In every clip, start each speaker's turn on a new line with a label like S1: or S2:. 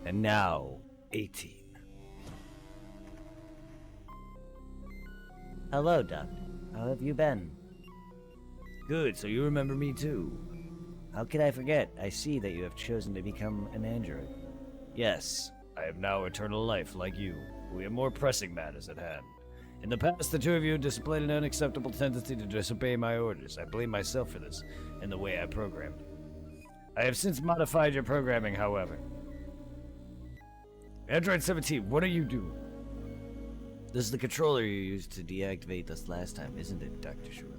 S1: And now, 18.
S2: Hello, Doctor. How have you been?
S1: Good, so you remember me too.
S2: How could I forget? I see that you have chosen to become an android.
S1: Yes, I have now eternal life like you. We have more pressing matters at hand. In the past, the two of you displayed an unacceptable tendency to disobey my orders. I blame myself for this, and the way I programmed you. I have since modified your programming, however. Android 17, what are you doing?
S2: This is the controller you used to deactivate us last time, isn't it, Dr. Shrew?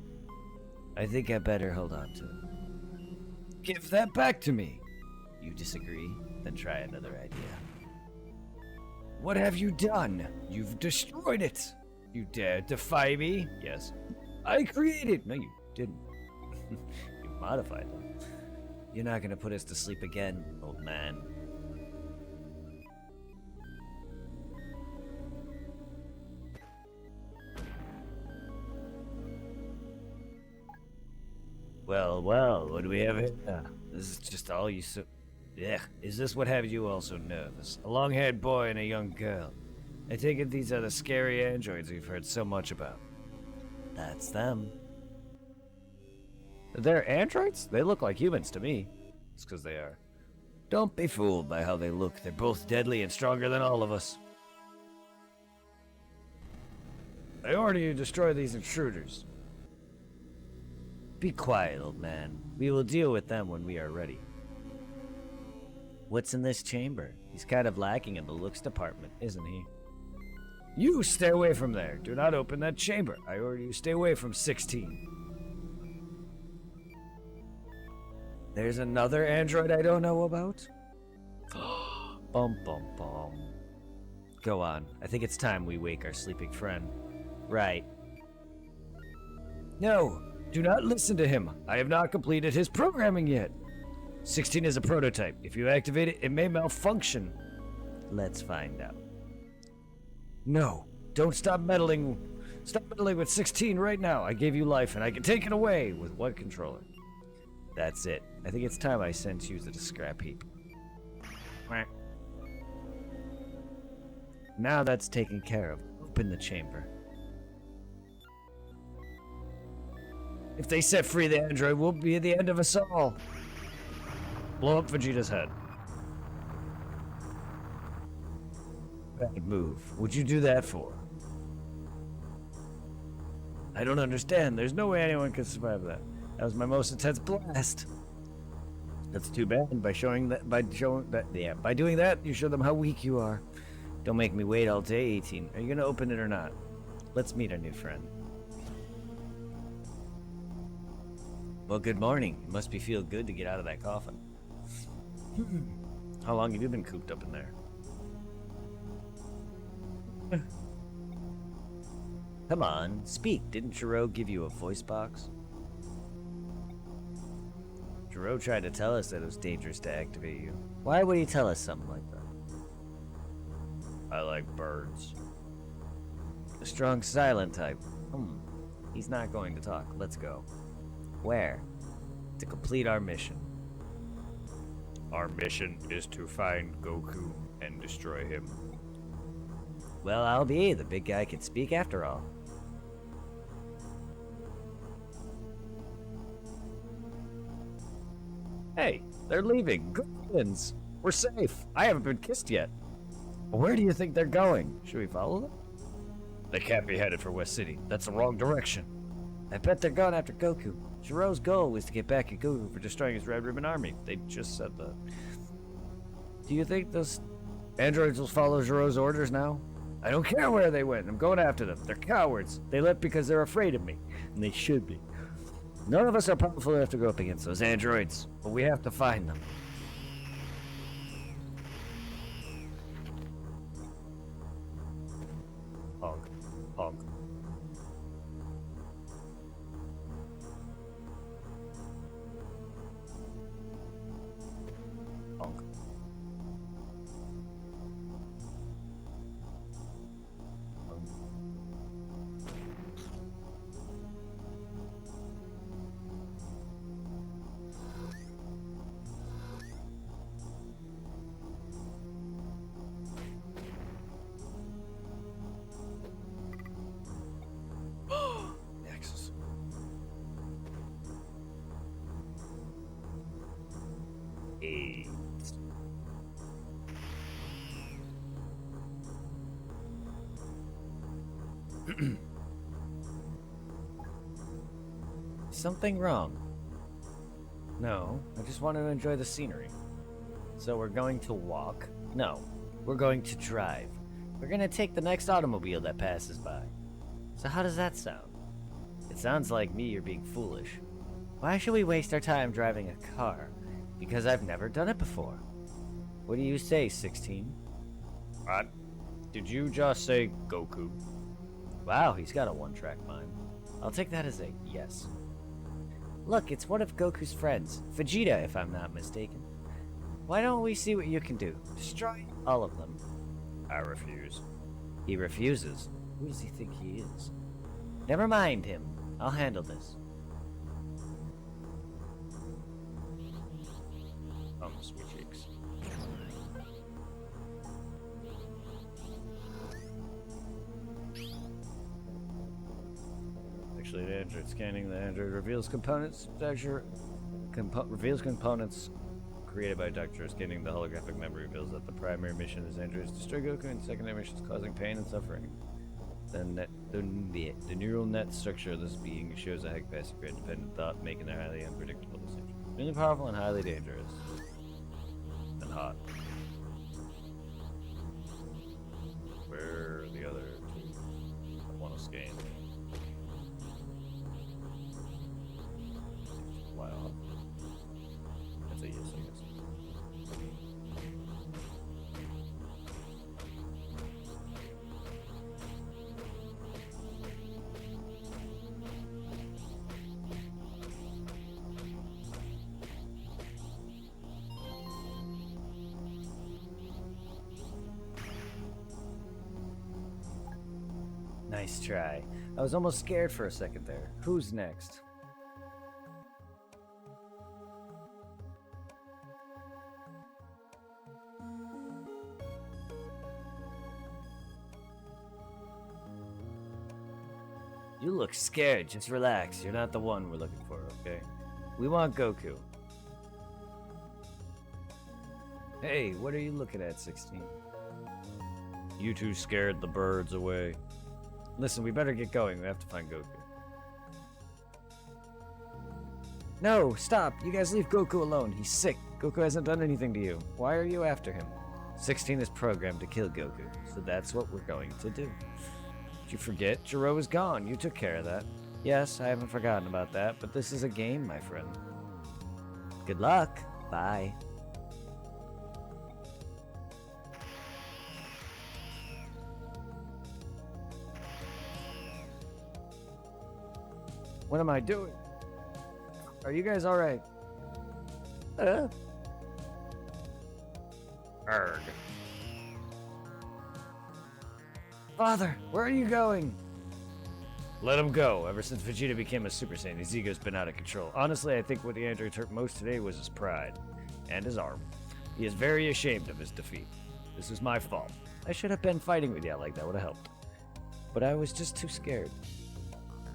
S2: I think I better hold on to it.
S1: Give that back to me!
S2: You disagree? Then try another idea.
S1: What have you done? You've destroyed it! You dare defy me? Yes. I created. No, you didn't. You modified them.
S2: You're not gonna put us to sleep again, old man.
S1: Well, what do we have here? This is just all you so... Ugh, is this what have you all so nervous? A long-haired boy and a young girl. I take it these are the scary androids we've heard so much about.
S2: That's them.
S1: They're androids? They look like humans to me. It's because they are. Don't be fooled by how they look. They're both deadly and stronger than all of us. I order you to destroy these intruders.
S2: Be quiet, old man. We will deal with them when we are ready. What's in this chamber? He's kind of lacking in the looks department, isn't he?
S1: You stay away from there. Do not open that chamber. I order you stay away from 16. There's another android I don't know about?
S2: Bum bum bum. Go on. I think it's time we wake our sleeping friend. Right.
S1: No, do not listen to him. I have not completed his programming yet. 16 is a prototype. If you activate it, it may malfunction.
S2: Let's find out.
S1: No, don't stop meddling. Stop meddling with 16 right now. I gave you life, and I can take it away with one controller.
S2: That's it. I think it's time I sent you to the scrap heap. Now that's taken care of. Open the chamber.
S1: If they set free the android, we'll be at the end of us all. Blow up Vegeta's head. Bad move. What'd you do that for? I don't understand. There's no way anyone could survive that. That was my most intense blast. That's too bad. By doing that, you show them how weak you are.
S2: Don't make me wait all day, 18. Are you gonna open it or not? Let's meet our new friend. Well, good morning. It must be feel good to get out of that coffin.
S1: How long have you been cooped up in there?
S2: Come on, speak. Didn't Jiro give you a voice box? Jiro tried to tell us that it was dangerous to activate you. Why would he tell us something like that?
S1: I like birds.
S2: A strong silent type. He's not going to talk. Let's go. Where? To complete our mission.
S1: Our mission is to find Goku and destroy him.
S2: Well, I'll be. The big guy can speak after all.
S1: Hey, they're leaving. Good heavens. We're safe. I haven't been kissed yet. Where do you think they're going? Should we follow them? They can't be headed for West City. That's the wrong direction.
S2: I bet they're going after Goku. Jiro's goal was to get back at Goku for destroying his Red Ribbon Army. They just said that.
S1: Do you think those androids will follow Jiro's orders now? I don't care where they went. I'm going after them. They're cowards. They left because they're afraid of me. And they should be. None of us are powerful enough to go up against those androids. But we have to find them. Honk. Honk. Honk.
S2: Something wrong? No, I just want to enjoy the scenery. So we're going to walk? No, we're going to drive. We're going to take the next automobile that passes by. So how does that sound? It sounds like me you're being foolish. Why should we waste our time driving a car? Because I've never done it before. What do you say, 16?
S1: What? Did you just say Goku?
S2: Wow, he's got a one-track mind. I'll take that as a yes. Look, it's one of Goku's friends, Vegeta, if I'm not mistaken. Why don't we see what you can do? Destroy all of them.
S1: I refuse.
S2: He refuses. Who does he think he is? Never mind him. I'll handle this.
S1: Sweet cheeks. Actually, the android scanning. The android reveals components. Reveals components created by Doctor. Scanning the holographic memory reveals that the primary mission is androids destroy Goku, and secondary mission is causing pain and suffering. The neural net structure of this being shows a capacity for independent thought, making their highly unpredictable decisions. Really powerful and highly dangerous. And hot. Where are the other two? I want to scan. Wow. That's a yes, I guess.
S2: Nice try. I was almost scared for a second there. Who's next? You look scared. Just relax. You're not the one we're looking for, okay? We want Goku. Hey, what are you looking at, 16?
S1: You two scared the birds away.
S2: Listen, we better get going. We have to find Goku. No, stop! You guys leave Goku alone. He's sick. Goku hasn't done anything to you. Why are you after him? 16 is programmed to kill Goku, so that's what we're going to do. Did you forget? Jiro is gone. You took care of that. Yes, I haven't forgotten about that, but this is a game, my friend. Good luck. Bye. What am I doing? Are you guys alright?
S1: Arg.
S2: Father, where are you going?
S1: Let him go. Ever since Vegeta became a Super Saiyan, his ego's been out of control. Honestly, I think what the android hurt most today was his pride. And his arm. He is very ashamed of his defeat. This is my fault.
S2: I should have been fighting with you like that would have helped. But I was just too scared.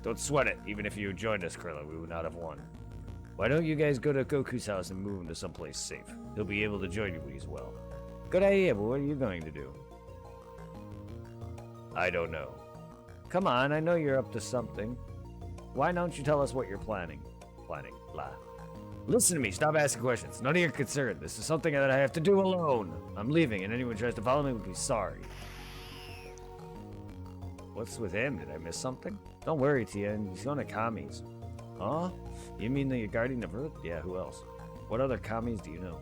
S1: Don't sweat it. Even if you had joined us, Krillin, we would not have won. Why don't you guys go to Goku's house and move him to someplace safe? He'll be able to join you when he's well.
S2: Good idea, but what are you going to do?
S1: I don't know.
S2: Come on, I know you're up to something. Why don't you tell us what you're planning?
S1: Planning. Blah. Listen to me. Stop asking questions. None of your concern. This is something that I have to do alone. I'm leaving, and anyone who tries to follow me would be sorry.
S2: What's with him? Did I miss something? Don't worry, Tien. He's going to Kami's. Huh? You mean the Guardian of Earth? Yeah, who else? What other Kamis do you know?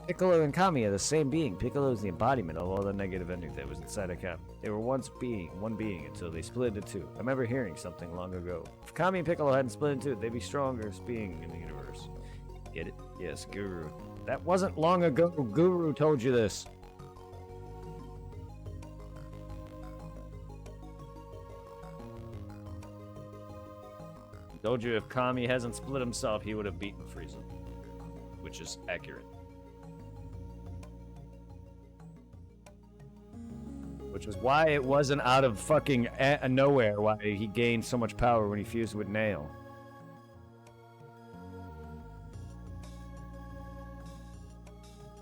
S2: Piccolo and Kami are the same being. Piccolo is the embodiment of all the negative energy that was inside of Kami. They were once one being until they split into two. I remember hearing something long ago. If Kami and Piccolo hadn't split into two, they'd be strongest being in the universe. Get it? Yes, Guru. That wasn't long ago. Guru told you this. He told you if Kami hasn't split himself, he would have beaten Frieza. Which is accurate. Which is why it wasn't out of fucking nowhere why he gained so much power when he fused with Nail.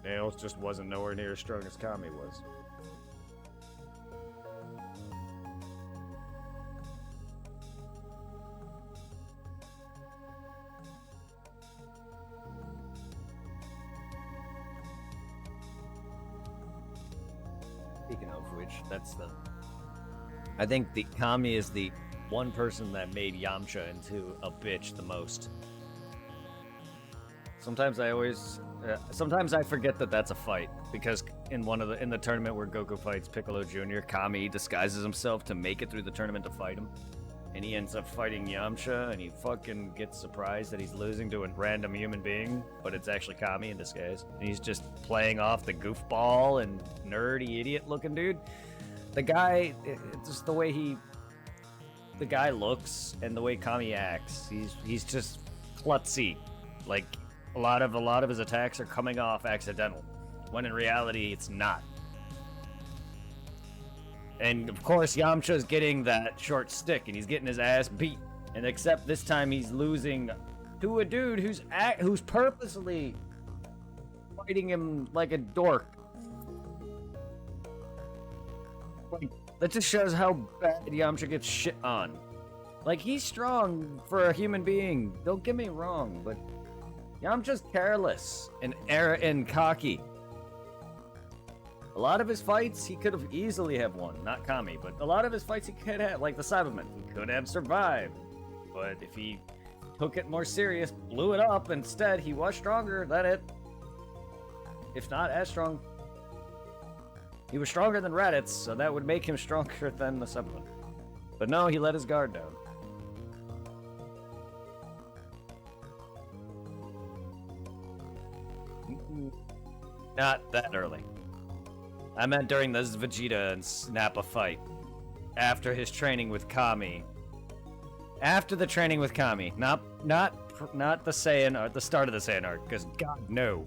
S2: Nails just wasn't nowhere near as strong as Kami was.
S1: Speaking of which, I think the Kami is the one person that made Yamcha into a bitch the most. Sometimes I forget that that's a fight, because in the tournament where Goku fights Piccolo Jr., Kami disguises himself to make it through the tournament to fight him, and he ends up fighting Yamcha, and he fucking gets surprised that he's losing to a random human being, but it's actually Kami in disguise, and he's just playing off the goofball and nerdy idiot looking dude. The guy, it's just the guy looks and the way Kami acts, he's just klutzy, like. A lot of his attacks are coming off accidental, when in reality it's not. And of course, Yamcha's getting that short stick, and he's getting his ass beat. And except this time, he's losing to a dude who's purposely fighting him like a dork. Like, that just shows how bad Yamcha gets shit on. Like, he's strong for a human being. Don't get me wrong, but Yamcha's careless and cocky. A lot of his fights he could have easily have won, not Kami, but a lot of his fights he could have, like the Cybermen, he could have survived. But if he took it more serious, blew it up instead, he was stronger than it. If not as strong. He was stronger than Raditz, so that would make him stronger than the Cybermen. But no, he let his guard down. Not that early. I meant during the Vegeta and Nappa fight. After his training with Kami. After the training with Kami. Not the Saiyan or the start of the Saiyan arc, because God, no.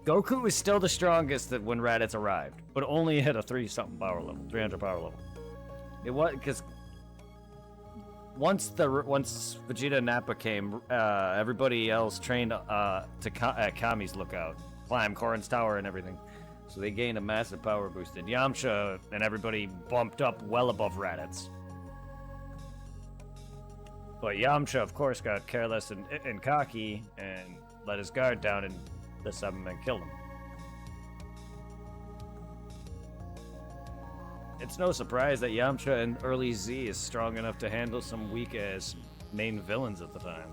S1: Goku was still the strongest when Raditz arrived, but only hit a 300 power level. It was, because once Vegeta and Nappa came, everybody else trained at Kami's lookout, climb Korin's tower and everything. So they gained a massive power boost. And Yamcha and everybody bumped up well above Raditz. But Yamcha, of course, got careless and cocky and let his guard down, and the Cybermen killed him. It's no surprise that Yamcha in early Z is strong enough to handle some weak-ass main villains at the time.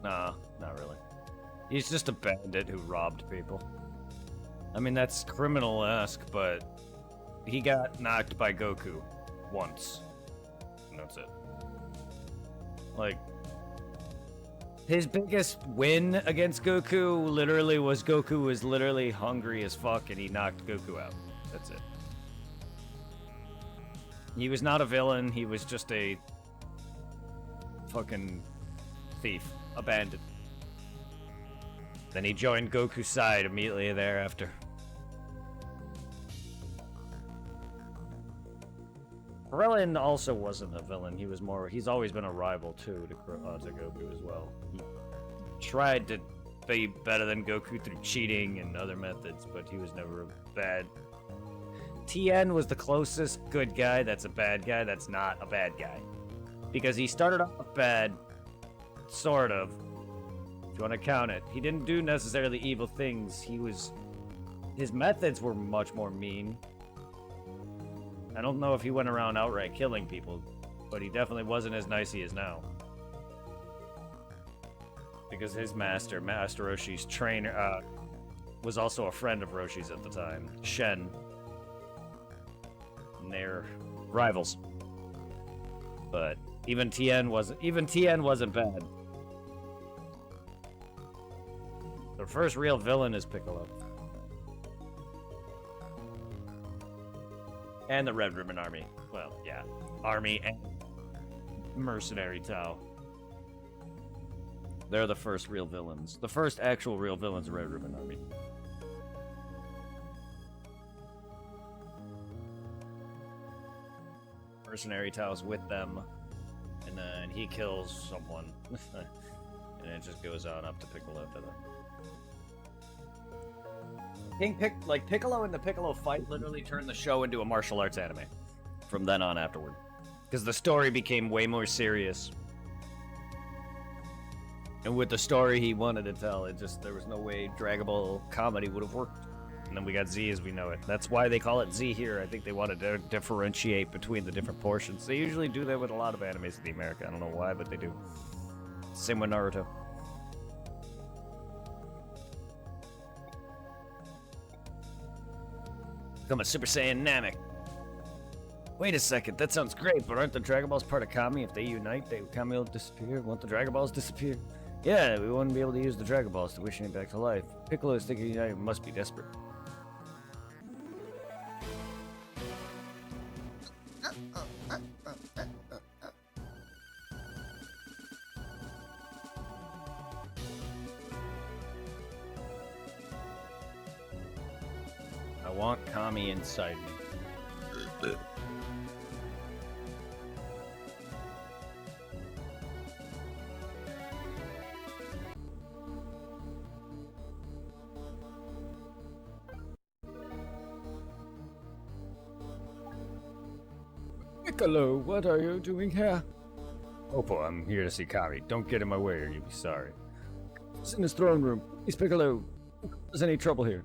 S1: Nah, not really. He's just a bandit who robbed people. I mean, that's criminal-esque, but he got knocked by Goku once. And that's it. Like, his biggest win against Goku literally was Goku was literally hungry as fuck and he knocked Goku out. That's it. He was not a villain, he was just a fucking thief, a bandit. Then he joined Goku's side immediately thereafter. Krillin also wasn't a villain. He's always been a rival too to Goku as well. He tried to be better than Goku through cheating and other methods, but he was never bad. Tien was the closest good guy that's a bad guy that's not a bad guy. Because he started off bad, sort of, if you want to count it. He didn't do necessarily evil things. His methods were much more mean. I don't know if he went around outright killing people, but he definitely wasn't as nice as he is now. Because his Master Roshi's trainer, was also a friend of Roshi's at the time, Shen. And they're rivals. But even Tien wasn't bad. The first real villain is Piccolo. And the Red Ribbon Army. Well, yeah. Army and Mercenary Tau. They're the first real villains. The first actual real villains of Red Ribbon Army. Mercenary Tau's with them. And then he kills someone. And it just goes on up to Piccolo after that. Piccolo and the Piccolo fight literally turned the show into a martial arts anime from then on afterward. Because the story became way more serious.
S2: And with the story he wanted to tell, there was no way Dragon Ball comedy would have worked. And then we got Z as we know it. That's why they call it Z here. I think they wanted to differentiate between the different portions. They usually do that with a lot of animes in the America. I don't know why, but they do. Same with Naruto. Become a Super Saiyan Namek. Wait a second, that sounds great, but aren't the Dragon Balls part of Kami? If they unite, Kami will disappear. Won't the Dragon Balls disappear? Yeah, we wouldn't be able to use the Dragon Balls to wish him back to life. Piccolo is thinking united must be desperate. I want Kami inside me.
S1: Piccolo, what are you doing here?
S2: Oppo, I'm here to see Kami. Don't get in my way or you'll be sorry.
S1: He's in his throne room. He's Piccolo. Is any trouble here?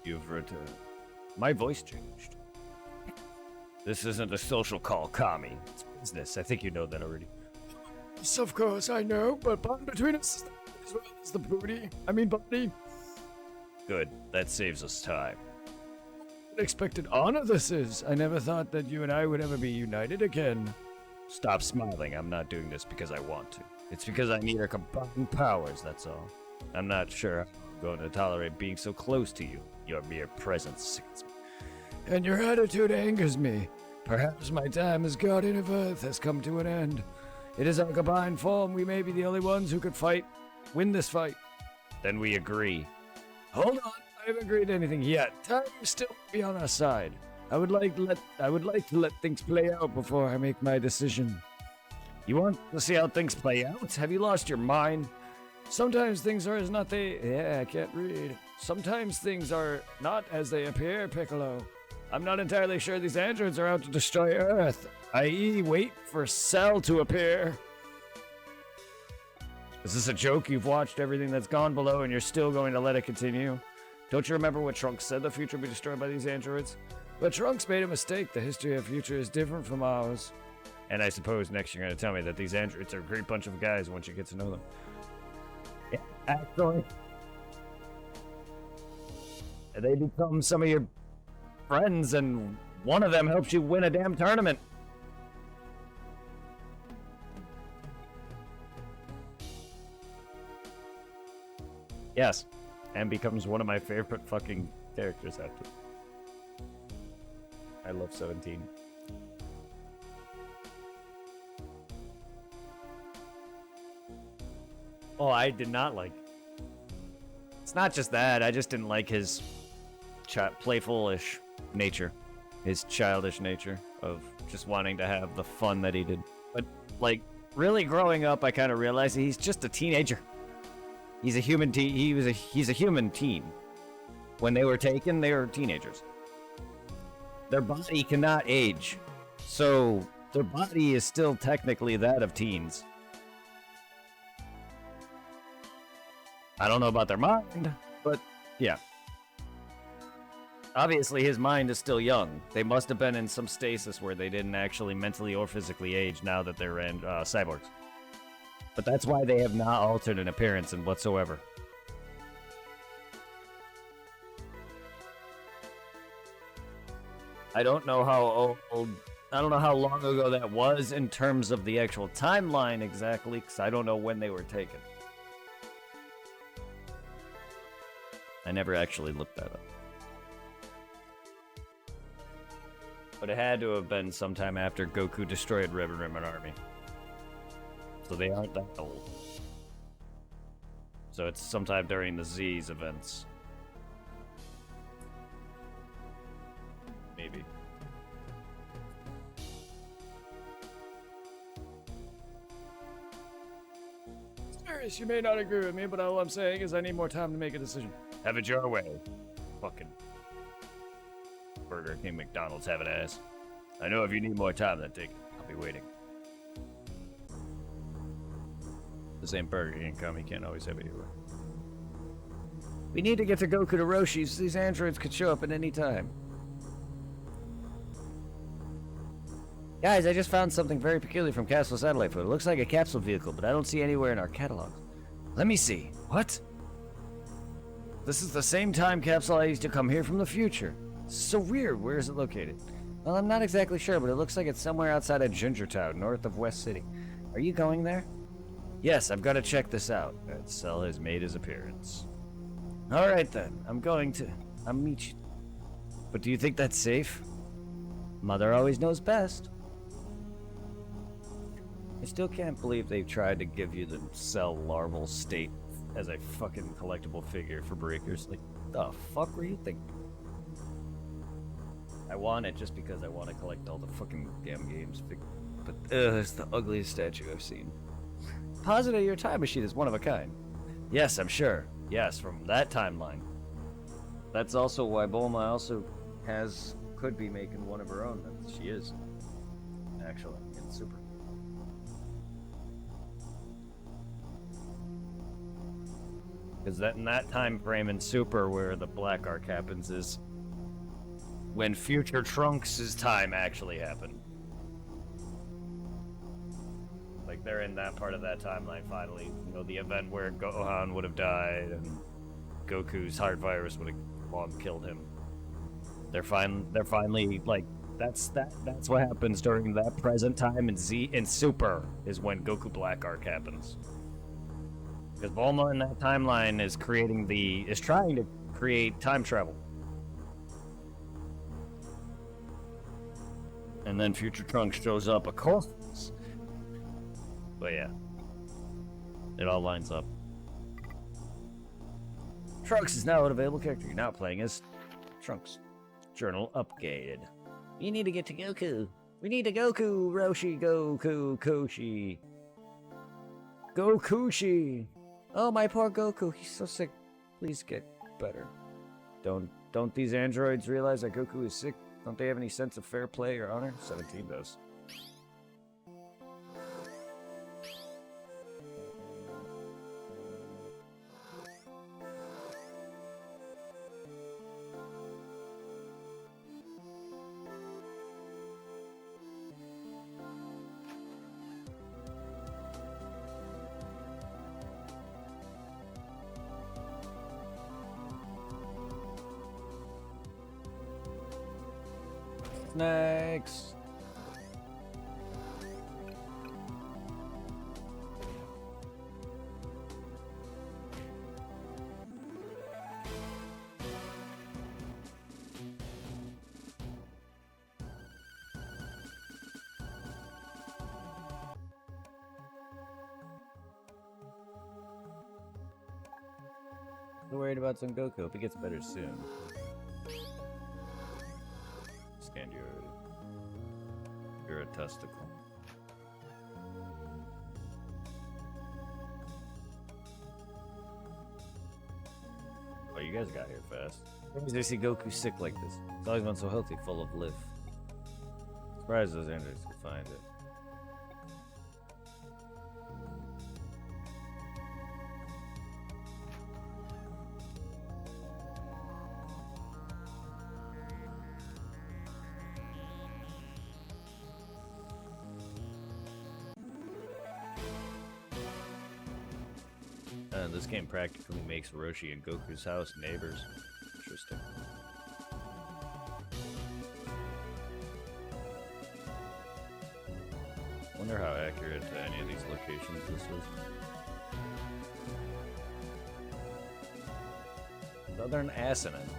S2: You've returned. My voice changed. This isn't a social call, Kami. It's business. I think you know that already.
S1: Yes, of course, I know, but bond between us as well as the booty. Body.
S2: Good. That saves us time.
S1: Unexpected honor this is. I never thought that you and I would ever be united again.
S2: Stop smiling. I'm not doing this because I want to. It's because I need our combined powers, that's all. I'm not sure I'm going to tolerate being so close to you. Your mere presence sickens me.
S1: And your attitude angers me. Perhaps my time as Guardian of Earth has come to an end. It is our combined form. We may be the only ones who could win this fight.
S2: Then we agree.
S1: Hold on, I haven't agreed to anything yet. Time will still be on our side. I would like to let things play out before I make my decision.
S2: You want to see how things play out? Have you lost your mind?
S1: Sometimes things are I can't read. Sometimes things are not as they appear, Piccolo. I'm not entirely sure these androids are out to destroy Earth, i.e. wait for Cell to appear.
S2: Is this a joke? You've watched everything that's gone below and you're still going to let it continue? Don't you remember what Trunks said the future would be destroyed by these androids?
S1: But Trunks made a mistake. The history of future is different from ours.
S2: And I suppose next you're going to tell me that these androids are a great bunch of guys once you get to know them. Yeah, actually. They become some of your friends and one of them helps you win a damn tournament. Yes, and becomes one of my favorite fucking characters after. I love 17. Oh, I did not like. It's not just that, I just didn't like his playful-ish nature. His childish nature of just wanting to have the fun that he did. But, like, really growing up, I kind of realized he's just a teenager. He's a human he's a human teen. When they were taken, they were teenagers. Their body cannot age. So their body is still technically that of teens. I don't know about their mind, but yeah. Obviously his mind is still young. They must have been in some stasis where they didn't actually mentally or physically age now that they're in cyborgs. But that's why they have not altered in appearance in whatsoever. I don't know how old, I don't know how long ago that was in terms of the actual timeline exactly, because I don't know when they were taken. I never actually looked that up. But it had to have been sometime after Goku destroyed Red Ribbon Army. So they aren't that old. So it's sometime during the Z's events. Maybe.
S1: Serious, you may not agree with me, but all I'm saying is I need more time to make a decision.
S2: Have it your way. Fucking Burger King, McDonald's have an ass.
S1: I know if you need more time, then take it. I'll be waiting. This ain't Burger King, come. You can't always have it your way.
S2: We need to get to Goku to Roshi's. These androids could show up at any time. Guys, I just found something very peculiar from Castle Satellite Foot. It looks like a capsule vehicle, but I don't see anywhere in our catalog. Let me see. What? This is the same time capsule I used to come here from the future. So weird. Where is it located? Well, I'm not exactly sure, but it looks like it's somewhere outside of Gingertown, north of West City. Are you going there? Yes, I've got to check this out. That cell has made his appearance. Alright then, I'll meet you. But do you think that's safe? Mother always knows best. I still can't believe they tried to give you the cell larval state as a fucking collectible figure for breakers. Like, the fuck were you thinking? I want it just because I want to collect all the fucking damn games. But, it's the ugliest statue I've seen. Positive your time machine is one of a kind. Yes, I'm sure. Yes, from that timeline. That's also why Bulma also could be making one of her own. She is, actually, in Super. Because in that time frame in Super where the Black Arc happens is when future Trunks' time actually happened. Like, they're in that part of that timeline finally. You know, the event where Gohan would have died and Goku's heart virus would have long killed him. They're finally, like, that's what happens during that present time in Super is when Goku Black Arc happens. Because Bulma in that timeline is trying to create time travel. And then future Trunks shows up, of course. But yeah, it all lines up. Trunks is now an available character. You're now playing as Trunks. Journal updated. You need to get to Goku. We need to Goku, Roshi, Goku, Koshi. Gokushi. Oh, my poor Goku. He's so sick. Please get better. Don't these androids realize that Goku is sick? Don't they have any sense of fair play or honor? 17 does. Snakes. I'm worried about Son Goku. Hope he gets better soon. Scanned you already. You're a testicle. Oh, you guys got here fast. Sometimes I see Goku sick like this. He's always been so healthy, full of life. Surprised those androids could find it. This game practically makes Roshi and Goku's house neighbors. Interesting. Wonder how accurate to any of these locations this is. Southern Assonant.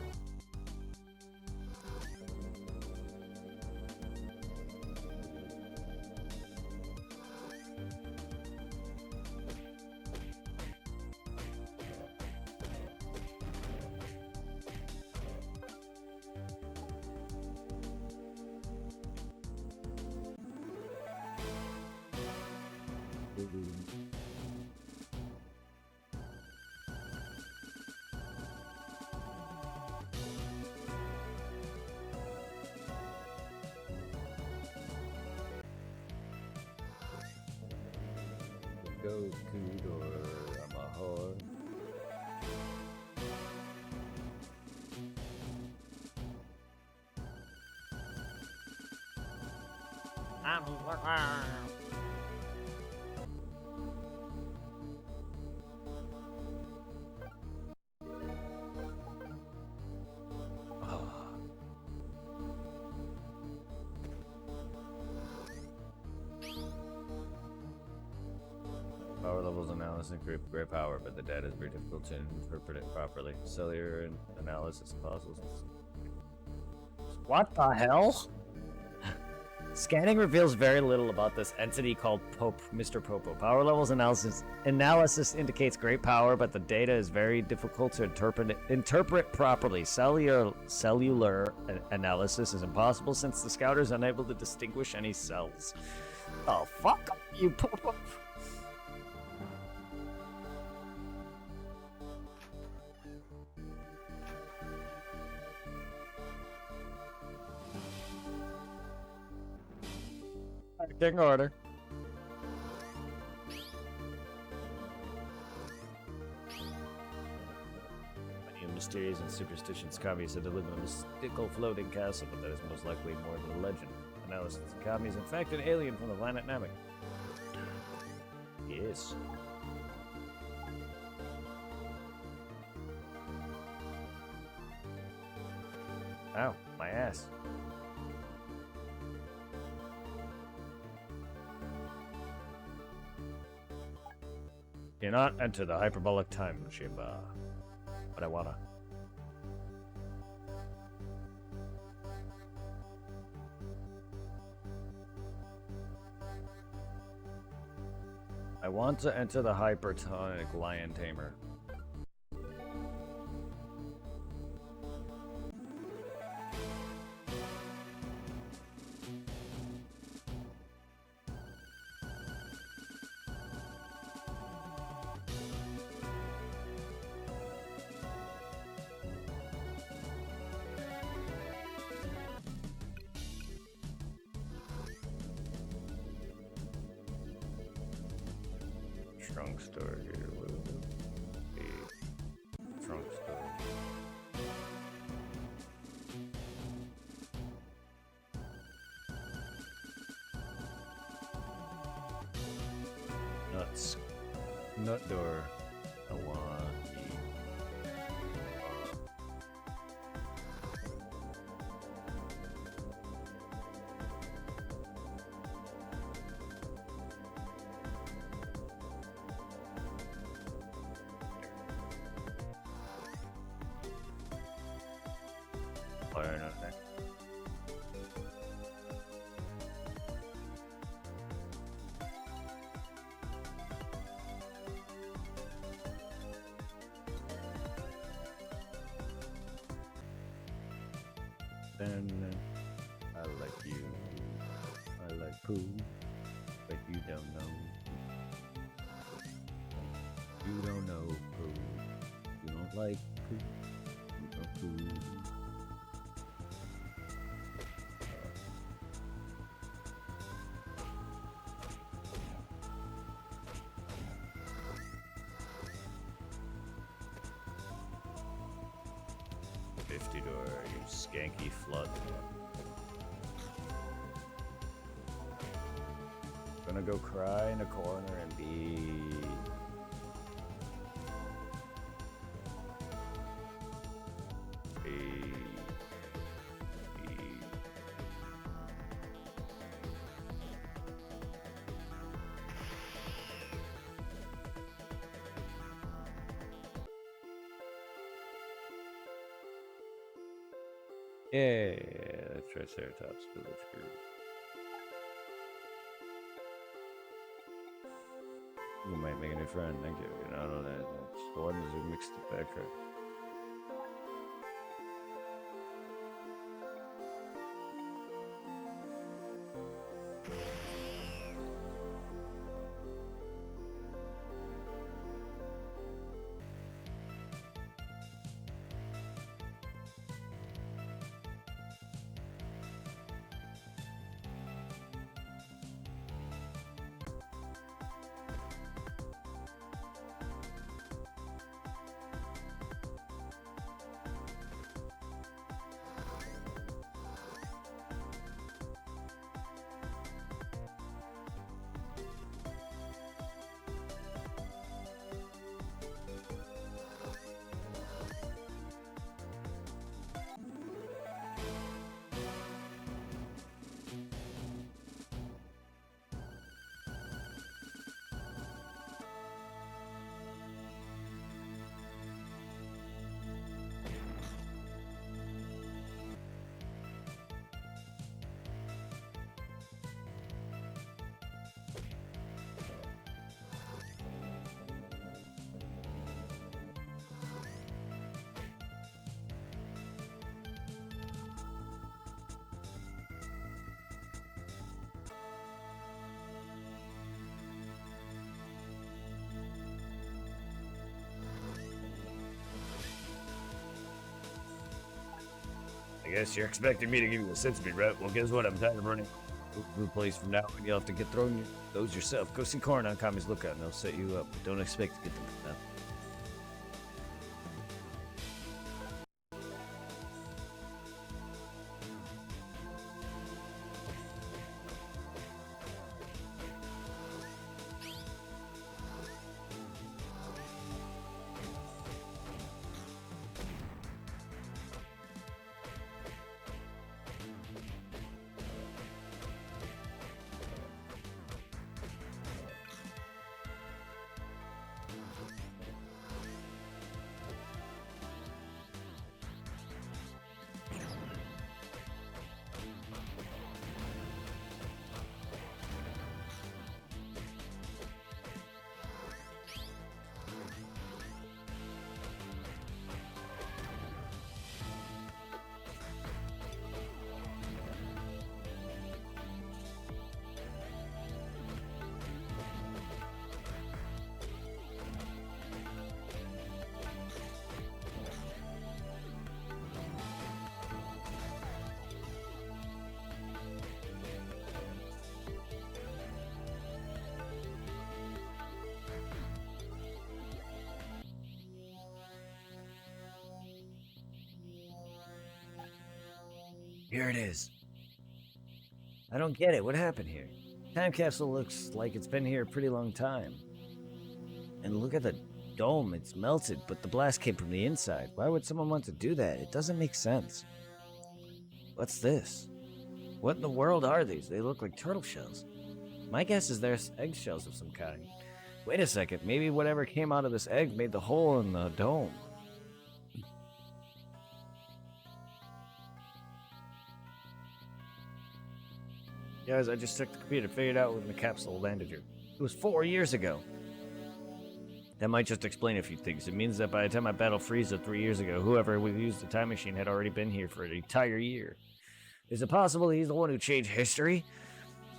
S1: Goku door, I'm a whore. Power levels analysis great power, but the data is very difficult to interpret it properly. Cellular analysis puzzles.
S2: What the hell? Scanning reveals very little about this entity called Mr. Popo. Power levels analysis indicates great power, but the data is very difficult to interpret properly. Cellular analysis is impossible since the scouter is unable to distinguish any cells. Oh, fuck you, Popo. Acting order.
S1: Many mysterious and superstitions kami said to live in a mystical floating castle, but that is most likely more than a legend. Analysis kami is in fact an alien from the planet Namek. Yes.
S2: Ow, my ass.
S1: Cannot enter the hyperbolic time chamber. But I wanna. I want to enter the hypertonic lion tamer. Trunk store here. What is it? A trunk store. Nuts. Nut door. I want fire nothing. Then I like you. I like poo, but you don't know. You don't know poo. You don't like poo. You don't poo. $50, you skanky flood. Gonna go cry in a corner and be. Yeah, that's Triceratops Village Group. You might make a new friend, thank you. You're not on that. One is a mixed background. I guess you're expecting me to give you a sense speed rep. Well, guess what? I'm tired of running blue place from now on. You'll have to get those yourself. Go see Corn on Kami's Lookout, and they'll set you up. Don't expect to get them from them. Here it is. I don't get it. What happened here? Time capsule looks like it's been here a pretty long time. And look at the dome. It's melted, but the blast came from the inside. Why would someone want to do that? It doesn't make sense. What's this? What in the world are these? They look like turtle shells. My guess is they're eggshells of some kind. Wait a second. Maybe whatever came out of this egg made the hole in the dome. Guys, I just took the computer and figured out when the capsule landed here. It was 4 years ago. That might just explain a few things. It means that by the time I battled Frieza 3 years ago, whoever used the time machine had already been here for an entire year. Is it possible he's the one who changed history?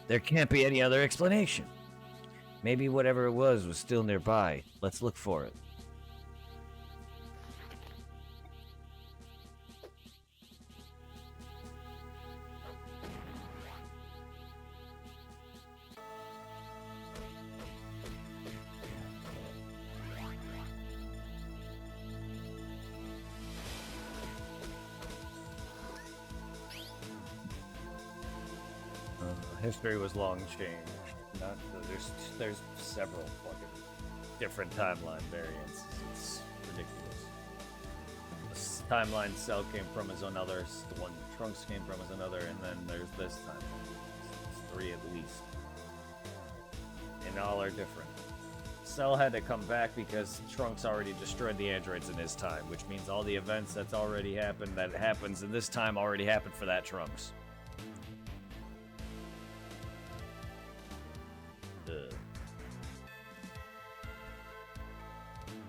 S1: There can't be any other explanation. Maybe whatever it was still nearby. Let's look for it. History was long changed. There's several fucking different timeline variants. It's ridiculous. This timeline Cell came from is another. The one Trunks came from is another, and then there's this timeline. It's 3 at least, and all are different. Cell had to come back because Trunks already destroyed the androids in his time, which means all the events that's already happened that happens in this time already happened for that Trunks.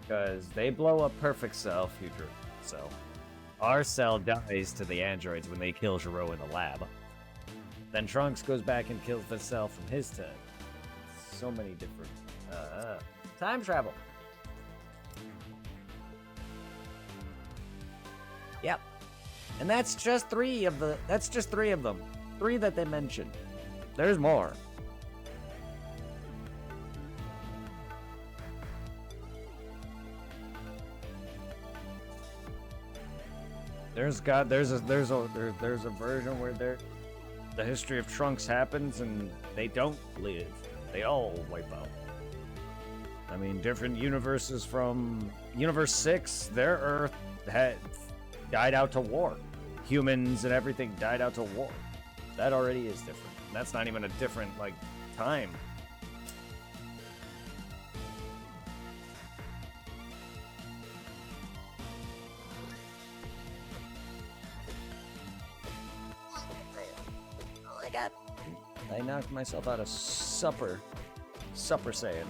S1: Because they blow up Perfect Cell, future Cell. Our Cell dies to the androids when they kill Gero in the lab. Then Trunks goes back and kills the Cell from his time. So many different time travel. Yep. And that's just 3 of the. That's just 3 of them. 3 that they mentioned. There's more. There's a version where the history of Trunks happens and they don't live. They all wipe out. I mean, different universes from Universe 6, their Earth had died out to war. Humans and everything died out to war. That already is different. And that's not even a different, like, time. I knocked myself out of Super Saiyan.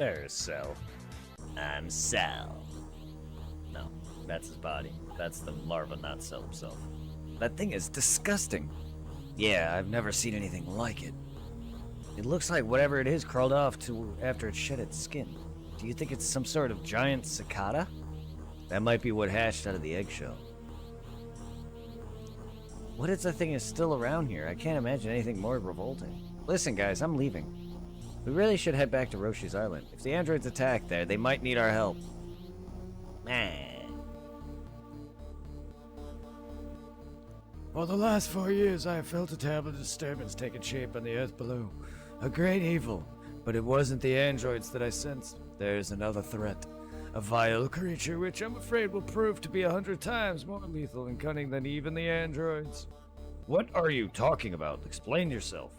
S1: There's Cell. I'm Cell. No, that's his body. That's the larva, not Cell himself.
S2: That thing is disgusting. Yeah, I've never seen anything like it. It looks like whatever it is crawled off to after it shed its skin. Do you think it's some sort of giant cicada? That might be what hatched out of the eggshell. What if the thing is still around here? I can't imagine anything more revolting. Listen, guys, I'm leaving. We really should head back to Roshi's Island. If the androids attack there, they might need our help. Man.
S1: For the last 4 years, I have felt a terrible disturbance taking shape on the earth below. A great evil. But it wasn't the androids that I sensed. There's another threat. A vile creature which I'm afraid will prove to be 100 times more lethal and cunning than even the androids.
S2: What are you talking about? Explain yourself.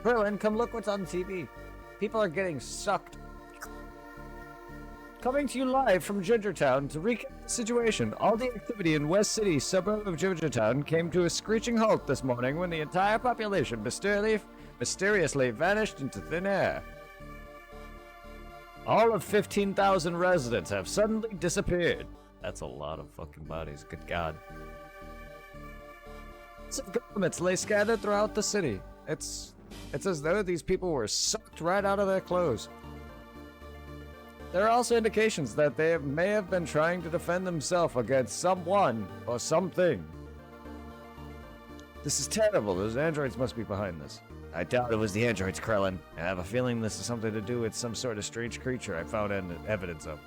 S2: Krillin, come look what's on TV. People are getting sucked. Coming to you live from Gingertown to recap the situation. All the activity in West City, suburb of Gingertown, came to a screeching halt this morning when the entire population mysteriously vanished into thin air. All of 15,000 residents have suddenly disappeared. That's a lot of fucking bodies, good God. Some governments lay scattered throughout the city. It's as though these people were sucked right out of their clothes. There are also indications that they may have been trying to defend themselves against someone or something. This is terrible. Those androids must be behind this. I doubt it was the androids, Krillin. I have a feeling this is something to do with some sort of strange creature I found evidence of.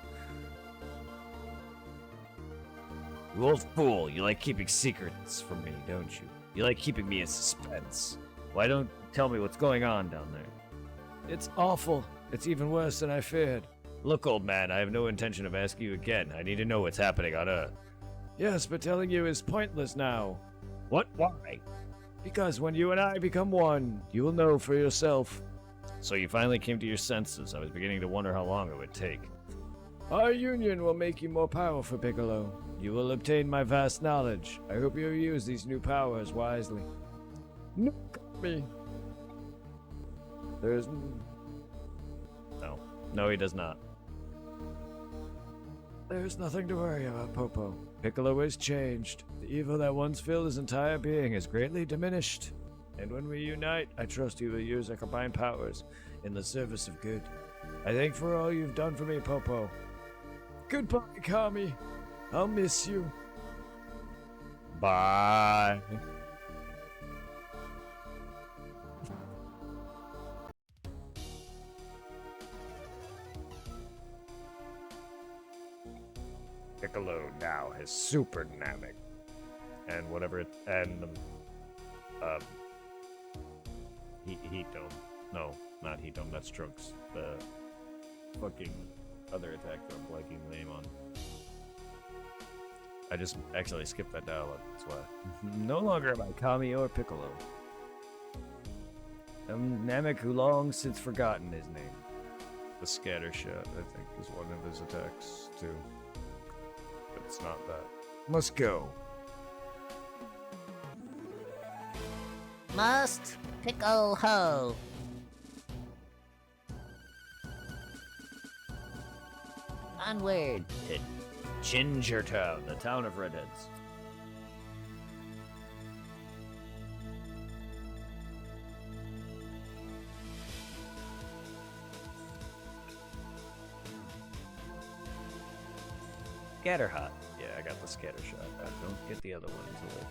S2: You old fool, you like keeping secrets from me, don't you? You like keeping me in suspense. Why don't you tell me what's going on down there?
S1: It's awful. It's even worse than I feared.
S2: Look, old man, I have no intention of asking you again. I need to know what's happening on Earth.
S1: Yes, but telling you is pointless now.
S2: What? Why?
S1: Because when you and I become one, you will know for yourself.
S2: So you finally came to your senses. I was beginning to wonder how long it would take.
S1: Our union will make you more powerful, Piccolo. You will obtain my vast knowledge. I hope you'll use these new powers wisely. No, me. There's...
S2: No, he does not.
S1: There's nothing to worry about, Popo. Piccolo is changed. The evil that once filled his entire being is greatly diminished. And when we unite, I trust you will use our combined powers in the service of good. I thank for all you've done for me, Popo. Goodbye, Kami. I'll miss you.
S2: Bye. Piccolo now has super Namek, and whatever it and Heat Dome. No, not Heat Dome. That's Trunks. The fucking other attack that I'm blanking the name on. I just accidentally skipped that dialogue. That's why.
S1: No longer am I Kami or Piccolo. I'm Namek who long since forgotten his name.
S2: The scatter shot, I think, is one of his attacks too. But it's not that.
S1: Must go.
S3: Must pickle ho. Onward.
S2: To Gingertown, the town of redheads. Scatterhot. Yeah, I got the scatter shot. I don't get the other one easily.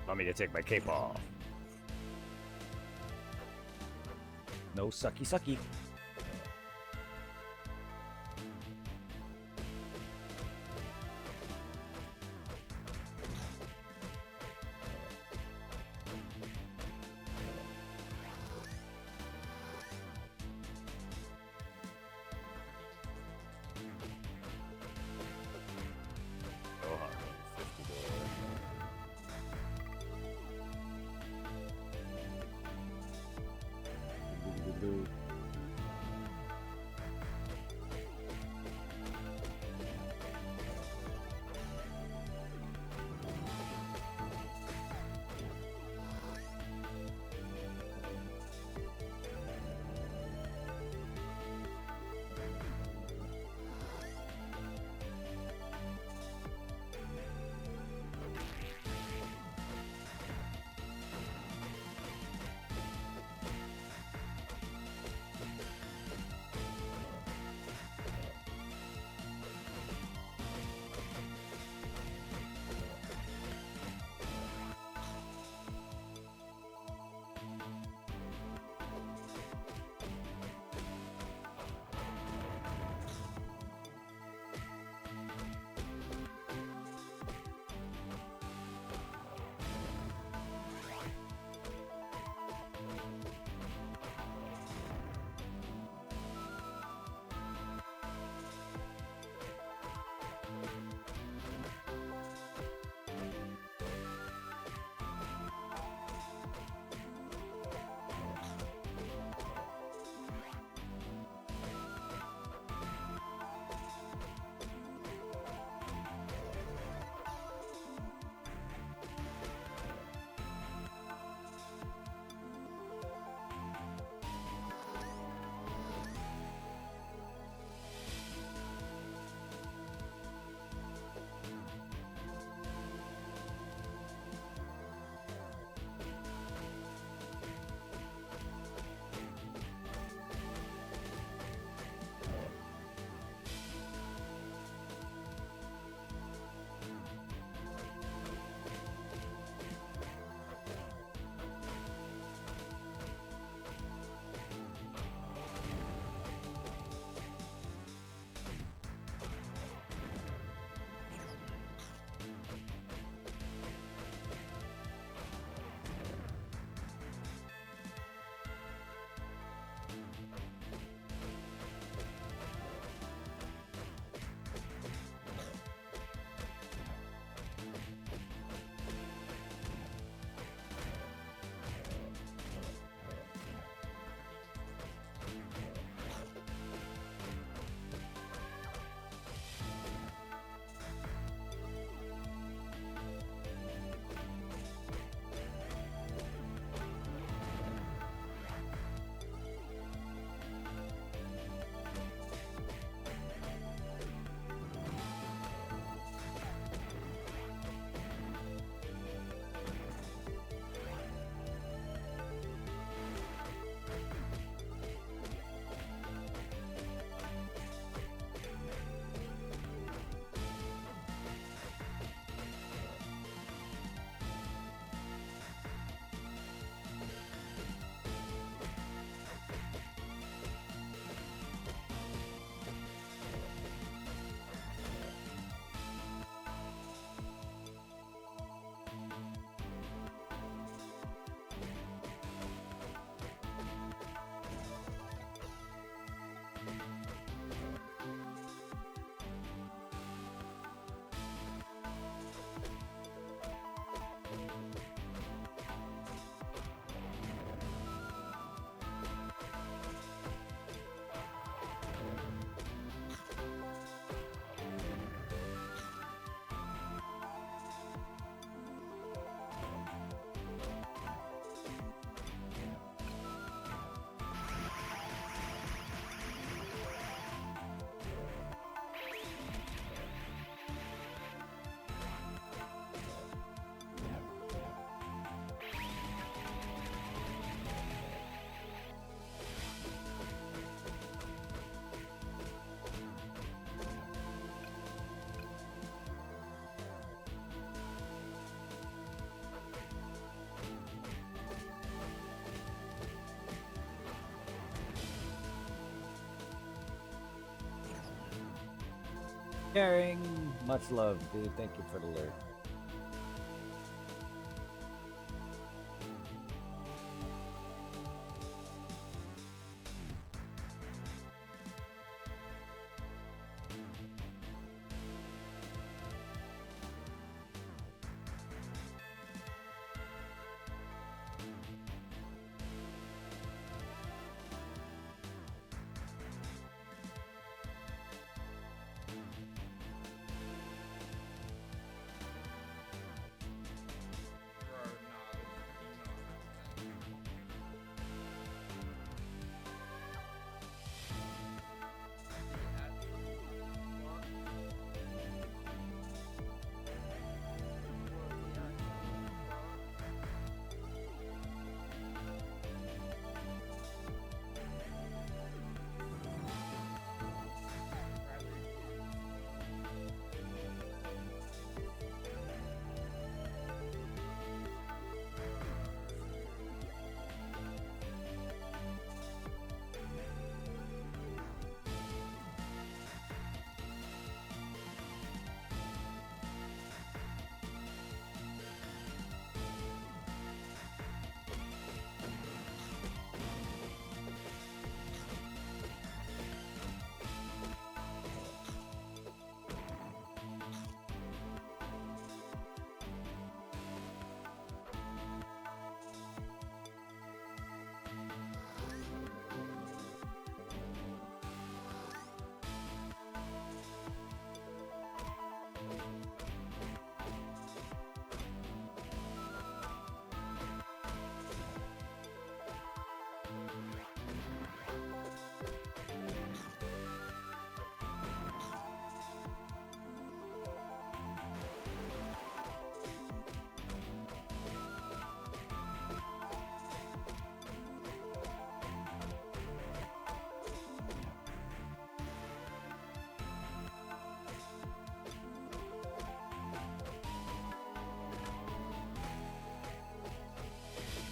S2: Want me to take my cape off? No sucky sucky. Caring. Much love, dude. Thank you for the alert.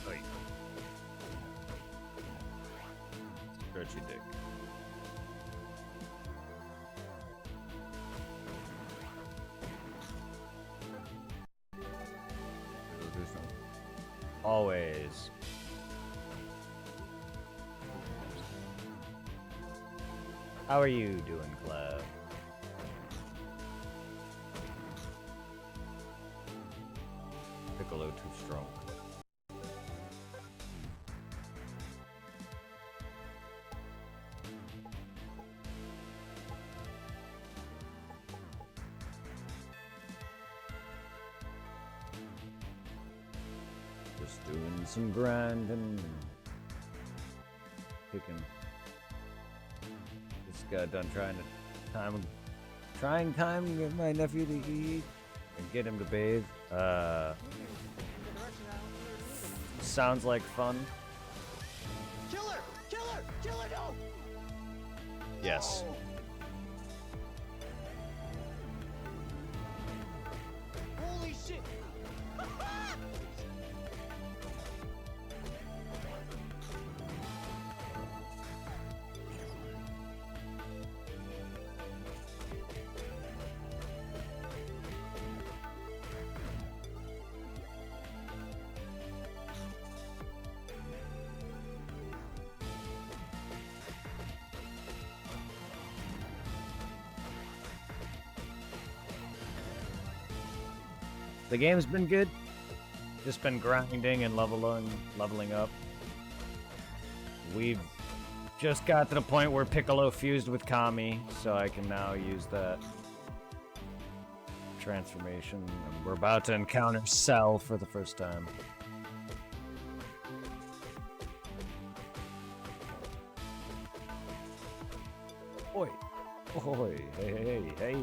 S1: Oi. Stretchy dick.
S2: Always. How are you doing, Clef? Piccolo too strong. Just doing some grinding. Picking. Just got done trying time to get my nephew to eat and get him to bathe. Sounds like fun.
S4: Killer! Killer! Killer, no!
S2: Yes.
S4: Holy shit!
S2: The game's been good. Just been grinding and leveling up. We've just got to the point where Piccolo fused with Kami, so I can now use that transformation. And we're about to encounter Cell for the first time. Oi. Oi. Hey.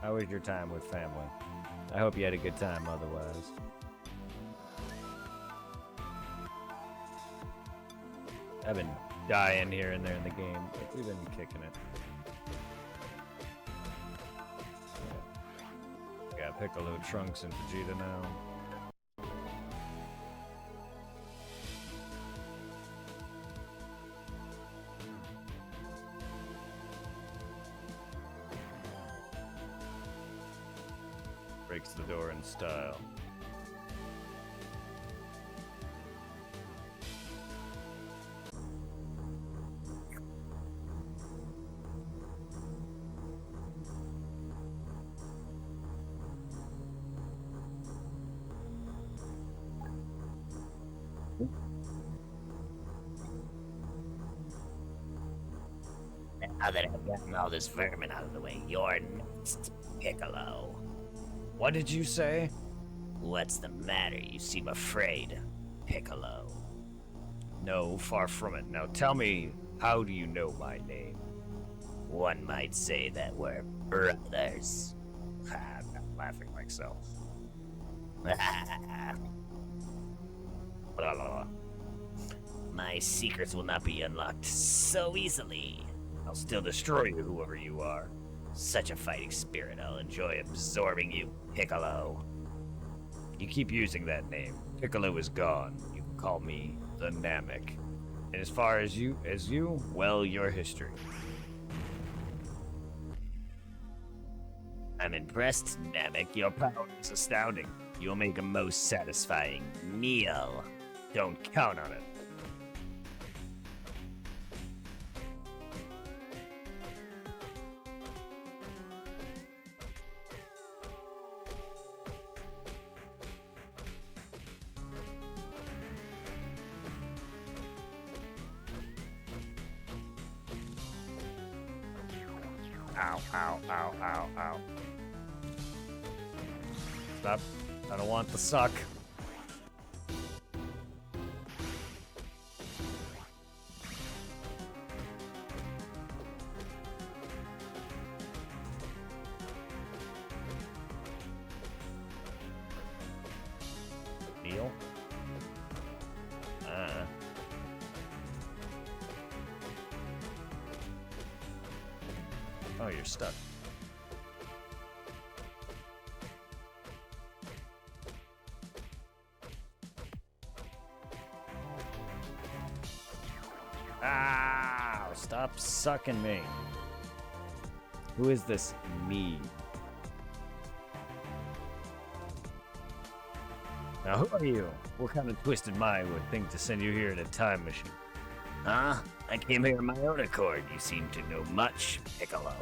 S2: How was your time with family? I hope you had a good time otherwise. I've been dying here and there in the game, but we've been kicking it.
S1: Yeah, Piccolo, Trunks, and Vegeta now. Breaks the door in style.
S3: Now that I've gotten all this vermin out of the way, you're next, Piccolo.
S1: What did you say?
S3: What's the matter? You seem afraid, Piccolo.
S1: No, far from it. Now tell me, how do you know my name?
S3: One might say that we're brothers.
S1: I'm not laughing myself. Blah, blah, blah.
S3: My secrets will not be unlocked so easily.
S1: I'll still destroy you, whoever you are.
S3: Such a fighting spirit, I'll enjoy absorbing you, Piccolo.
S1: You keep using that name. Piccolo is gone. You can call me the Namek. And as far as you, well, your history.
S3: I'm impressed, Namek. Your power is astounding. You'll make a most satisfying meal.
S1: Don't count on it. Ow, ow, ow, ow, ow. Stop. I don't want the suck. Neil? Oh, you're stuck. Ow! Stop sucking me. Who is this me? Now, who are you? What kind of twisted mind would think to send you here in a time machine?
S3: Huh? I came here of my own accord. You seem to know much, Piccolo.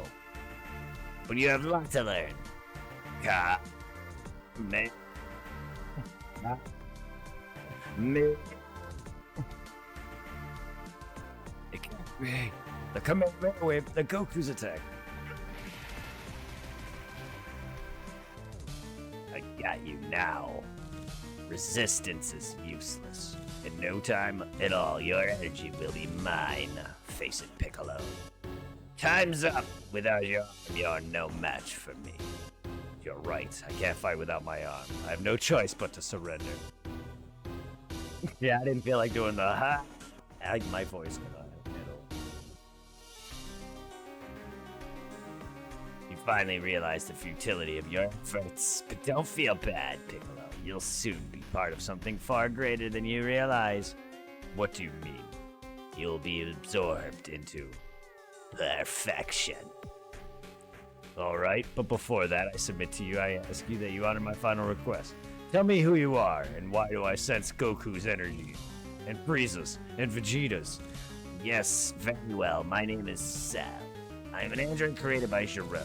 S3: But you have a lot to learn. Me.
S1: Me. It can't be. The Kamehameha Wave, the Goku's attack.
S3: I got you now. Resistance is useless. In no time at all, your energy will be mine. Face it, Piccolo. Time's up. Without your arm, you're no match for me.
S1: You're right. I can't fight without my arm. I have no choice but to surrender. Yeah, I didn't feel like doing the ha. I like my voice can handle.
S3: You finally realize the futility of your efforts, but don't feel bad, Piccolo. You'll soon be part of something far greater than you realize.
S1: What do you mean?
S3: You'll be absorbed into perfection.
S1: All right, but before that, I submit to you, I ask you that you honor my final request. Tell me who you are, and why do I sense Goku's energy? And Frieza's, and Vegeta's.
S3: Yes, very well. My name is Cell. I am an android created by Gero.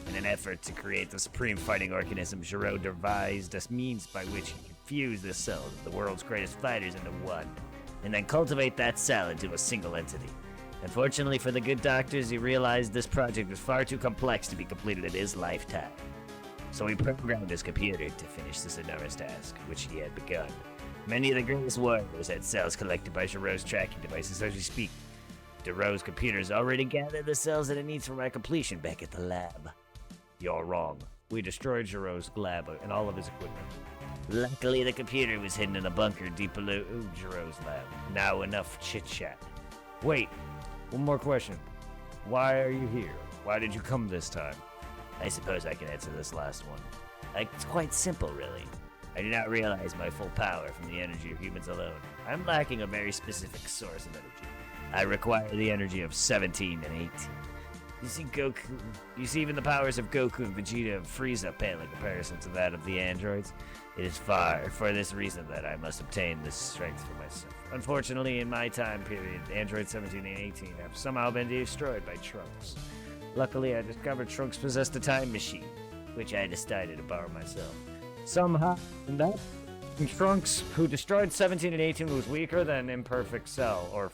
S3: In an effort to create the supreme fighting organism, Gero devised a means by which he could fuse the cells of the world's greatest fighters into one, and then cultivate that cell into a single entity. Unfortunately for the good doctors, he realized this project was far too complex to be completed in his lifetime. So he programmed his computer to finish this enormous task, which he had begun. Many of the greatest warriors had cells collected by Gero's tracking devices as we speak. Gero's computers already gathered the cells that it needs for my completion back at the lab.
S1: You're wrong. We destroyed Gero's lab and all of his equipment.
S3: Luckily, the computer was hidden in a bunker deep below Gero's lab. Now enough chit-chat.
S1: Wait, one more question. Why are you here? Why did you come this time?
S3: I suppose I can answer this last one. It's quite simple, really. I do not realize my full power from the energy of humans alone. I'm lacking a very specific source of energy. I require the energy of 17 and 18. You see even the powers of Goku and Vegeta and Frieza pale in comparison to that of the androids. It is for this reason that I must obtain this strength for myself. Unfortunately, in my time period, androids 17 and 18 have somehow been destroyed by Trunks. Luckily, I discovered Trunks possessed a time machine, which I decided to borrow myself. Somehow, in that, Trunks, who destroyed 17 and 18, was weaker than Imperfect Cell, or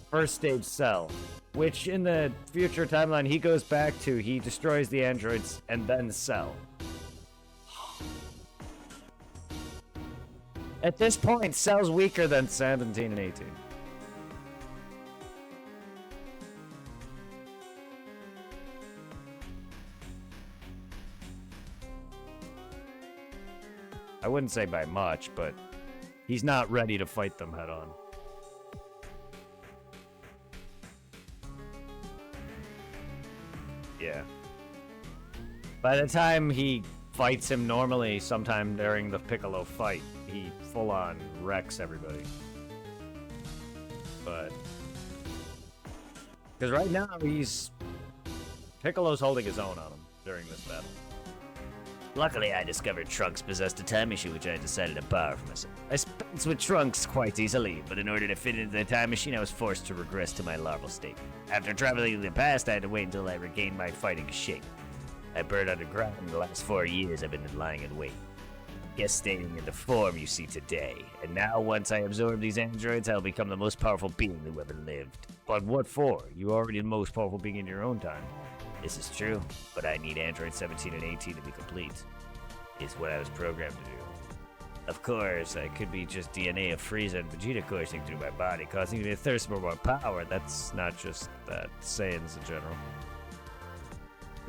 S3: First Stage Cell, which in the future timeline he goes back to. He destroys the androids and then Cell. At this point, Cell's weaker than 17 and 18. I wouldn't say by much, but he's not ready to fight them head on. Yeah. By the time he fights him normally, sometime during the Piccolo fight, he full-on wrecks everybody. But... because right now, Piccolo's holding his own on him during this battle. Luckily, I discovered Trunks possessed a time machine, which I decided to borrow for myself. I spent with Trunks quite easily, but in order to fit into the time machine, I was forced to regress to my larval state. After traveling in the past, I had to wait until I regained my fighting shape. I burned underground, and the last 4 years I've been lying in wait, gestating in the form you see today. And now, once I absorb these androids, I'll become the most powerful being who ever lived. But what for? You're already the most powerful being in your own time. This is true, but I need Android 17 and 18 to be complete. Is what I was programmed to do. Of course, I could be just DNA of Frieza and Vegeta coursing through my body, causing me to thirst for more power. That's not just that. Saiyans in general.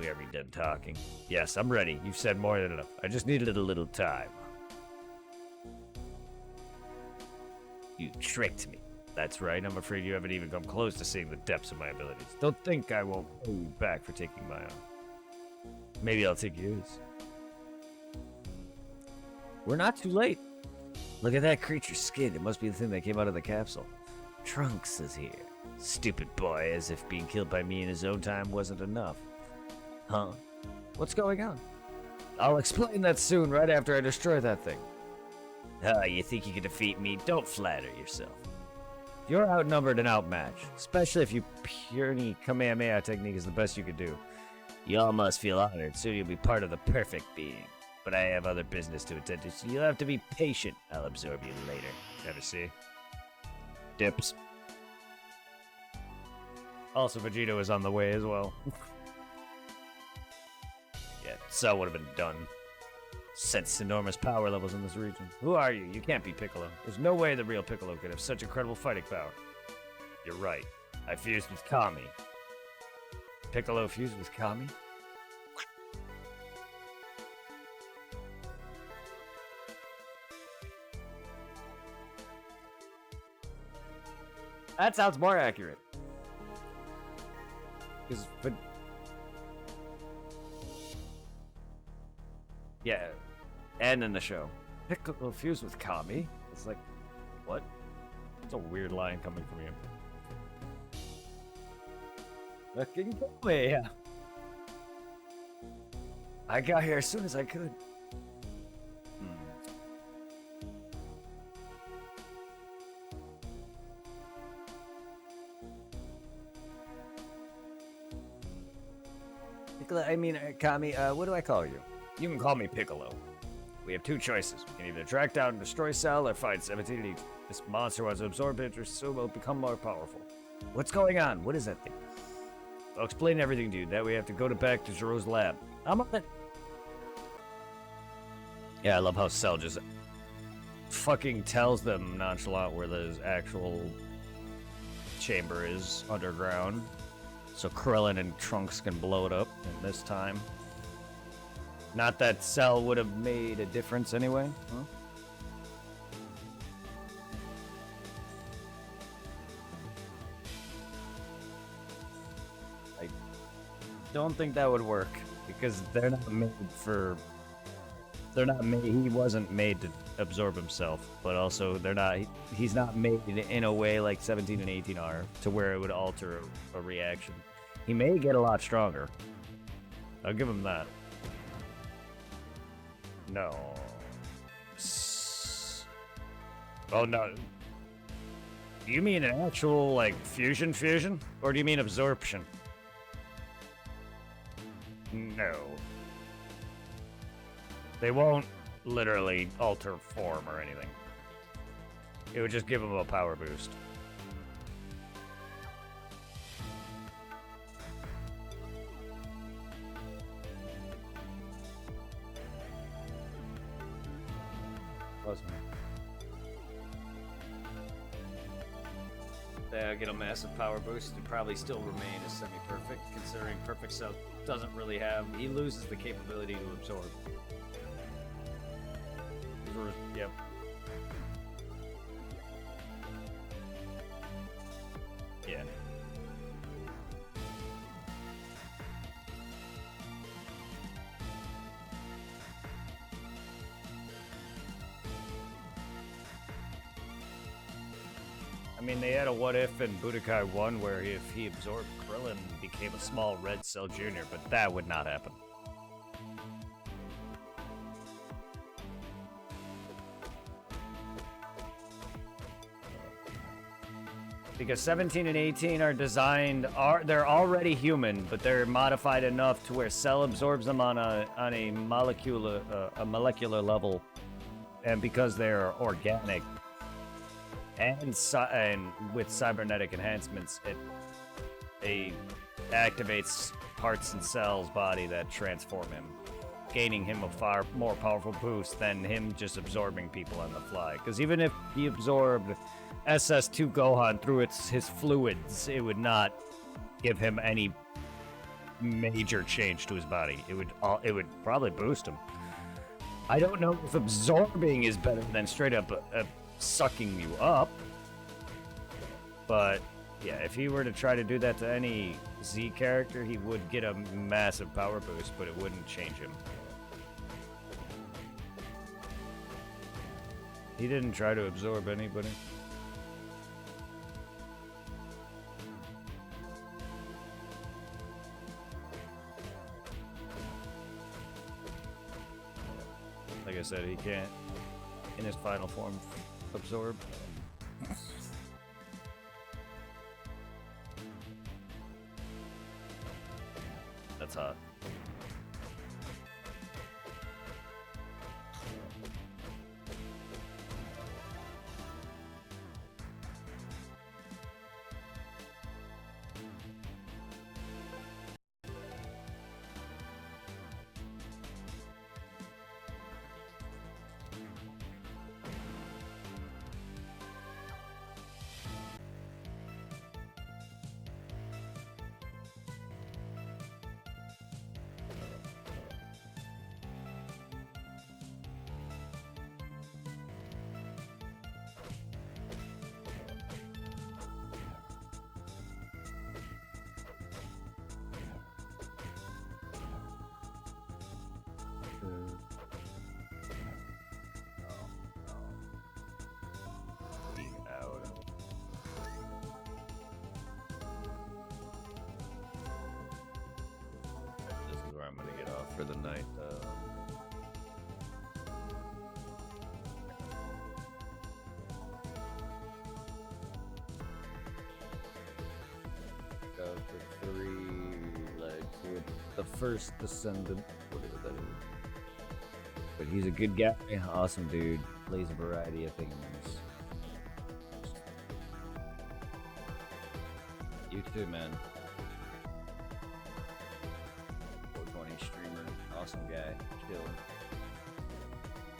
S3: We are done talking. Yes, I'm ready. You've said more than enough. I just needed a little time. You tricked me. That's right. I'm afraid you haven't even come close to seeing the depths of my abilities. Don't think I won't pay you back for taking my own. Maybe I'll take yours. We're not too late. Look at that creature's skin. It must be the thing that came out of the capsule. Trunks is here. Stupid boy, as if being killed by me in his own time wasn't enough. Huh? What's going on? I'll explain that soon, right after I destroy that thing. You think you can defeat me? Don't flatter yourself. You're outnumbered and outmatched, especially if your puny Kamehameha technique is the best you could do. You all must feel honored, soon you'll be part of the perfect being. But I have other business to attend to, so you'll have to be patient. I'll absorb you later. Ever see? Dips. Also, Vegeta was on the way as well. Yeah, Cell would have been done. Sense enormous power levels in this region. Who are you? You can't be Piccolo. There's no way the real Piccolo could have such incredible fighting power. You're right. I fused with Kami. Piccolo fused with Kami? That sounds more accurate. But yeah, and in the show, Piccolo fused with Kami. It's like, what? It's a weird line coming from you. Fucking kill me. I got here as soon as I could. Kami, what do I call you? You can call me Piccolo. We have two choices. We can either track down and destroy Cell or fight 17 and 18. This monster wants to absorb interest, so will become more powerful. What's going on? What is that thing? I'll explain everything to you. That we have to go back to Jiro's lab. I'm on it. Yeah, I love how Cell just fucking tells them nonchalant where the actual chamber is underground. So Krillin and Trunks can blow it up in this time. Not that Cell would have made a difference anyway. Huh? I don't think that would work because they're not made for
S2: they're not made. He wasn't made to absorb himself, but also they're not. He's not made in a way like 17 and 18 are, to where it would alter a reaction. He may get a lot stronger. I'll give him that. No. Oh no. Do you mean an actual like fusion, or do you mean absorption? No. They won't literally alter form or anything. It would just give him a power boost. They get a massive power boost and probably still remain as semi-perfect, considering Perfect Cell doesn't really have... He loses the capability to absorb. Yep. Yeah. I mean, they had a what if in Budokai 1 where if he absorbed Krillin, became a small red cell junior, but that would not happen. Because 17 and 18 are designed, they're already human, but they're modified enough to where Cell absorbs them on a molecular level, and because they're organic, and with cybernetic enhancements, it activates parts in Cell's body that transform him, gaining him a far more powerful boost than him just absorbing people on the fly. Because even if he absorbed SS2 Gohan through his fluids, it would not give him any major change to his body. It would probably boost him. I don't know if absorbing is better than straight up sucking you up, but yeah, if he were to try to do that to any Z character, he would get a massive power boost, but it wouldn't change him. He didn't try to absorb anybody. Like I said, he can't, in his final form, absorb. That's hot. I'm gonna get off for the night. Go for 3 legs here. The first descendant. Whatever that is. But he's a good guy. Awesome dude. Plays a variety of things. You too, man. Streamer, awesome guy, chill,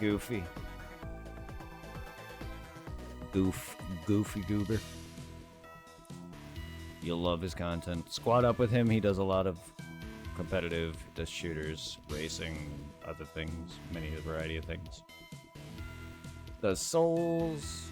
S2: goofy, goofy goober. You'll love his content. Squad up with him. He does a lot of competitive, does shooters, racing, other things, many a variety of things. Does souls.